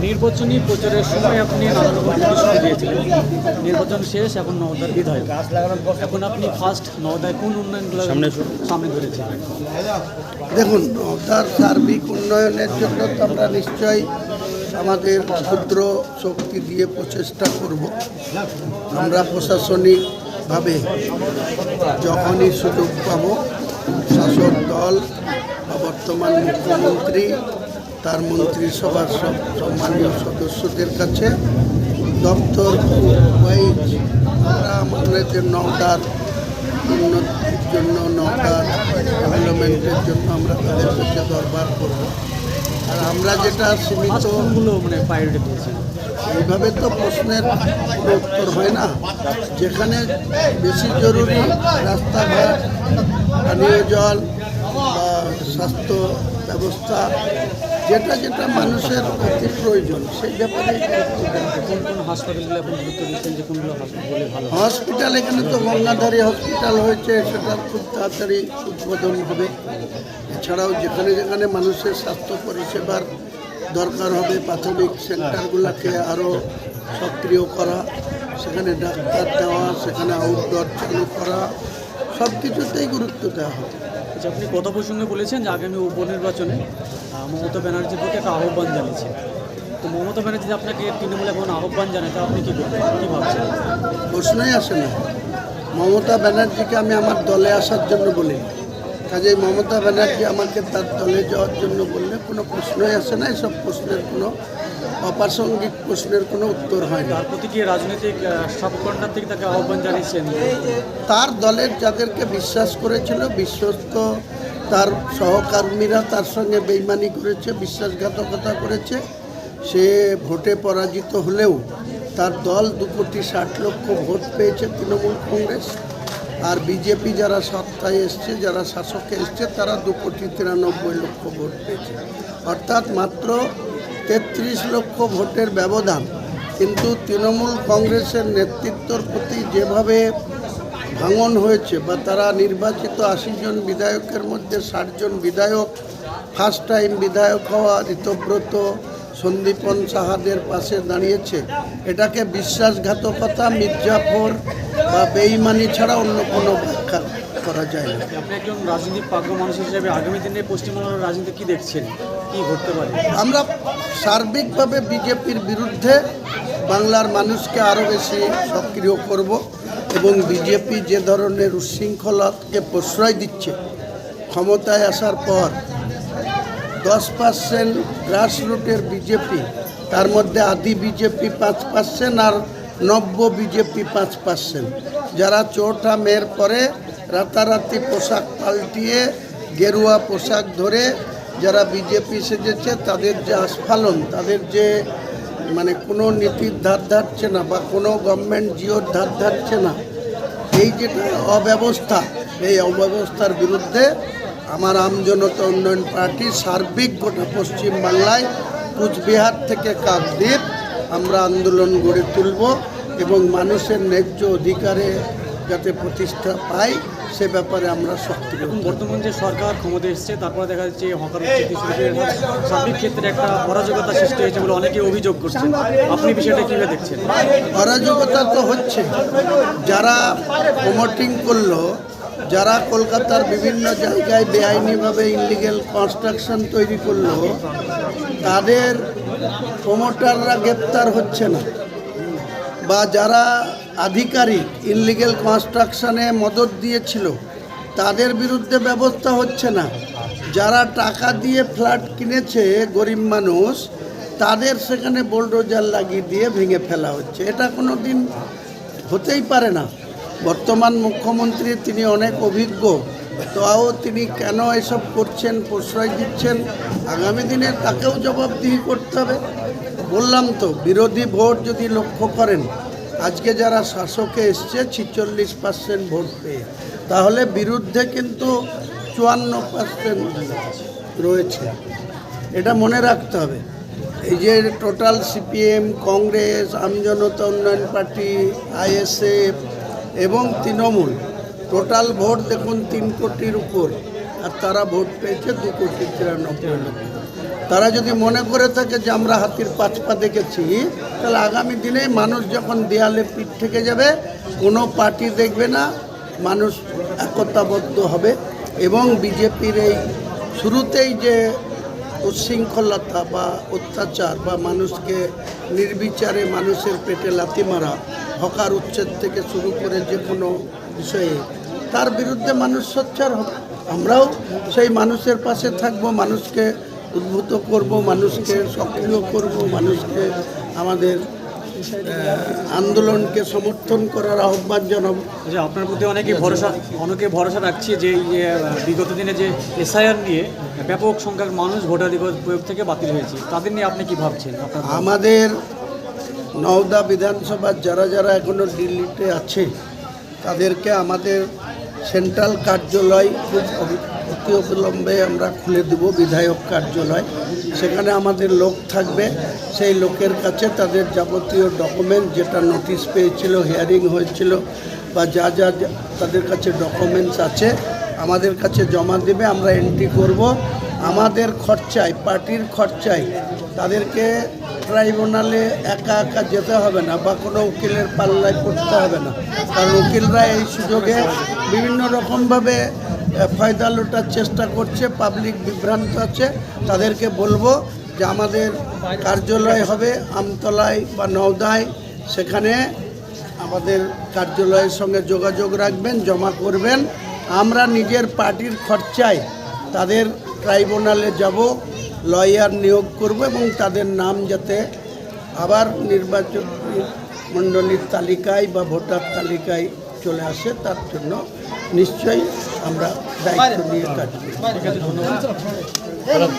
নির্বাচনী প্রচারের সময় আপনি নানা রকম প্রতিশ্রুতি দিয়েছিলেন, নির্বাচন শেষ, এখন নওদার বিধায়ক, এখন আপনি ফার্স্ট নওদায় কোন উন্নয়নগুলো সামনে ধরেছেন? দেখুন, নওদার সার্বিক উন্নয়নের জন্য তো আমরা নিশ্চয়ই আমাদের ক্ষুদ্র শক্তি দিয়ে প্রচেষ্টা করব। আমরা প্রশাসনিকভাবে যখনই সুযোগ পাব, শাসক দল বা বর্তমান মুখ্যমন্ত্রী, তার মন্ত্রিসভার সব সম্মানীয় সদস্যদের কাছে দপ্তর ওয়াইজ আমরা আমাদের নওদার উন্নতির জন্য, নওদার ডেভেলপমেন্টের জন্য আমরা তাদের কাছে দরবার করব। আর আমরা যেটা সীমিত প্রায়োরিটি দিয়েছি, এইভাবে তো প্রশ্নের কোনো উত্তর হয় না। যেখানে বেশি জরুরি রাস্তাঘাট, পানীয় জল বা স্বাস্থ্য ব্যবস্থা, যেটা যেটা মানুষের অতি প্রয়োজন, সেই ব্যাপারে কোন কোন হাসপাতালগুলো এখন গুরুত্ব দিচ্ছেন, যে কোনগুলো বলে ভালো? হসপিটাল, এখানে তো গঙ্গাধারী হসপিটাল হয়েছে, সেটা খুব তাড়াতাড়ি উদ্বোধন হবে। এছাড়াও যেখানে যেখানে মানুষের স্বাস্থ্য পরিষেবার দরকার হবে, প্রাথমিক সেন্টারগুলোকে আরও সক্রিয় করা, সেখানে ডাক্তার দেওয়া, সেখানে আউটডোর চালু করা, সব কিছুতেই গুরুত্ব দেওয়া হবে। আচ্ছা, আপনি গত প্রসঙ্গে বলেছেন যে আগামী উপনির্বাচনে মমতা ব্যানার্জির প্রতি একটা আহ্বান জানিয়েছেন। তো মমতা ব্যানার্জি আপনাকে তৃণমূল এখন আহ্বান জানায়, তা আপনি কী করবেন, কী ভাবছেন? প্রশ্নই আসে না। মমতা ব্যানার্জিকে আমি আমার দলে আসার জন্য বলি, কাজেই মমতা ব্যানার্জি আমাকে তার দলে যাওয়ার জন্য বললে কোনো প্রশ্নই আসে না। এসব প্রশ্নের কোনো অপ্রাসঙ্গিক প্রশ্নের কোনো উত্তর হয় না। তার প্রতি কি রাজনৈতিক সাবকন্ডার থেকে তাকে আহ্বান জানিয়েছেন? তার দলের যাদেরকে বিশ্বাস করেছিল, বিশ্বস্ত তার সহকর্মীরা তার সঙ্গে বেইমানি করেছে, বিশ্বাসঘাতকতা করেছে, সে ভোটে পরাজিত হলেও তার দল 2,60,00,000 ভোট পেয়েছে তৃণমূল কংগ্রেস। আর বিজেপি যারা সত্তায় এসছে, যারা শাসকে এসছে, তারা 2,93,00,000 ভোট পেয়েছে। অর্থাৎ মাত্র 33 লক্ষ ভোটের ব্যবধান। কিন্তু তৃণমূল কংগ্রেসের নেতৃত্বর প্রতি যেভাবে ভাঙন হয়েছে, বা তারা নির্বাচিত 80 জন বিধায়কের মধ্যে 60 জন বিধায়ক ফার্স্ট টাইম বিধায়ক হওয়া ঋতব্রত, সন্দীপন সাহাদের পাশে দাঁড়িয়েছে, এটাকে বিশ্বাসঘাতকতা, মির্জাফর বা বেইমানি ছাড়া অন্য কোনো ব্যাখ্যা করা যায় না। আপনি একজন রাজনীতিক পাগ্য মানুষ হিসেবে আগামী দিনে পশ্চিমবঙ্গের রাজনীতি কী দেখছেন, কী ঘটতে পারে? আমরা সার্বিকভাবে বিজেপির বিরুদ্ধে বাংলার মানুষকে আরও বেশি সক্রিয় করব, এবং বিজেপি যে ধরনের উচ্ছৃঙ্খলাকে প্রশ্রয় দিচ্ছে ক্ষমতায় আসার পর, 10% গ্রাসরুটের বিজেপি, তার মধ্যে আদি বিজেপি 5% আর নব্য বিজেপি 5%, যারা চৌঠা মের পরে রাতারাতি পোশাক পাল্টিয়ে গেরুয়া পোশাক ধরে যারা বিজেপি সেজেছে, তাদের যে আস্ফালন, তাদের যে মানে কোনো নীতির ধার ধারছে না বা কোনো গভর্নমেন্ট জিওর ধার ধারছে না, এই যেটা অব্যবস্থা, এই অব্যবস্থার বিরুদ্ধে আমার আমজনতা উন্নয়ন পার্টি সার্বিক গোটা পশ্চিমবাংলায়, কুচবিহার থেকে কাকদ্বীপ, আমরা আন্দোলন গড়ে তুলব এবং মানুষের ন্যায্য অধিকারে যাতে প্রতিষ্ঠা পায় সে ব্যাপারে আমরা সক্রিয়। এখন বর্তমান যে সরকার ক্ষমতা এসছে, তারপরে দেখা যাচ্ছে হকার সার্বিক ক্ষেত্রে একটা অরাজকতা সৃষ্টি হয়েছে বলে অনেকে অভিযোগ করছেন, আপনি বিষয়টা কীভাবে দেখছেন? অরাজকতা তো হচ্ছে, যারা প্রমোটিং করলো, যারা কলকাতার বিভিন্ন জায়গায় বেআইনিভাবে ইনলিগেল কনস্ট্রাকশন তৈরি করলো, তাদের প্রমোটাররা গ্রেপ্তার হচ্ছে না, বা যারা আধিকারিক ইনলিগেল কনস্ট্রাকশনে মদত দিয়েছিল তাদের বিরুদ্ধে ব্যবস্থা হচ্ছে না, যারা টাকা দিয়ে ফ্ল্যাট কিনেছে গরিব মানুষ, তাদের সেখানে বোলডোজার লাগিয়ে দিয়ে ভেঙে ফেলা হচ্ছে। এটা কোনো দিন হতেই পারে না। বর্তমান মুখ্যমন্ত্রী তিনি অনেক অভিজ্ঞ, তাও তিনি কেন এসব করছেন, প্রশ্রয় দিচ্ছেন, আগামী দিনে তাকেও জবাবদিহি করতে হবে। বললাম তো, বিরোধী ভোট যদি লক্ষ্য করেন, আজকে যারা শাসকে এসছে 46% ভোট পেয়ে, তাহলে বিরুদ্ধে কিন্তু 54% রয়েছে। এটা মনে রাখতে হবে। এই যে টোটাল সিপিএম, কংগ্রেস, আমজনতা উন্নয়ন পার্টি, আইএসএফ এবং তৃণমূল, টোটাল ভোট দেখুন 3 কোটির উপর, আর তারা ভোট পেয়েছে 2,93,00,000। তারা যদি মনে করে থাকে যে আমরা হাতির 5 পা দেখেছি, তাহলে আগামী দিনে মানুষ যখন দেয়ালে পিঠ থেকে যাবে, কোনো পার্টি দেখবে না, মানুষ একতাবদ্ধ হবে এবং বিজেপির এই শুরুতেই যে উচ্ছৃঙ্খলতা বা অত্যাচার বা মানুষকে নির্বিচারে মানুষের পেটে লাথি মারা, হকার উচ্ছেদ থেকে শুরু করে যে কোনো বিষয়ে তার বিরুদ্ধে মানুষ সোচ্চার হবে। আমরাও সেই মানুষের পাশে থাকব, মানুষকে উদ্বুদ্ধ করব, মানুষকে সক্রিয় করব, মানুষকে আমাদের আন্দোলনকে সমর্থন করার আহ্বান জানাবো। যে আপনার প্রতি অনেকে ভরসা রাখছে যে বিগত দিনে যে এসআইআর নিয়ে ব্যাপক সংখ্যক মানুষ ভোটাধিকার প্রয়োগ থেকে বাতিল হয়েছে, তাদের নিয়ে আপনি কি ভাবছেন? আমাদের নওদা বিধানসভার যারা যারা এখনো দিল্লিতে আছে, তাদেরকে আমাদের সেন্ট্রাল কার্যালয় খুব অতি অবিলম্বে আমরা খুলে দেব, বিধায়ক কার্যালয়। সেখানে আমাদের লোক থাকবে, সেই লোকের কাছে তাদের যাবতীয় ডকুমেন্ট, যেটা নোটিশ পেয়েছিল, হিয়ারিং হয়েছিল বা যা যা তাদের কাছে ডকুমেন্টস আছে আমাদের কাছে জমা দেবে, আমরা এন্ট্রি করব। আমাদের খরচায়, পার্টির খরচায় তাদেরকে ট্রাইব্যুনালে একা একা যেতে হবে না বা কোনো উকিলের পাল্লায় পড়তে হবে না, কারণ উকিলরা এই সুযোগে বিভিন্ন রকমভাবে ফায়দা লোটার চেষ্টা করছে, পাবলিক বিভ্রান্ত আছে। তাদেরকে বলবো যে আমাদের কার্যালয় হবে আমতলায় বা নওদায়, সেখানে আমাদের কার্যালয়ের সঙ্গে যোগাযোগ রাখবেন, জমা করবেন। আমরা নিজের পার্টির খরচায় তাদের ট্রাইব্যুনালে যাব, লয়ার নিয়োগ করব এবং তাদের নাম যাতে আবার নির্বাচন মণ্ডলীর তালিকায় বা ভোটার তালিকায় চলে আসে, তার জন্য নিশ্চয়ই আমরা দায়িত্ব নিয়ে কাজ করব।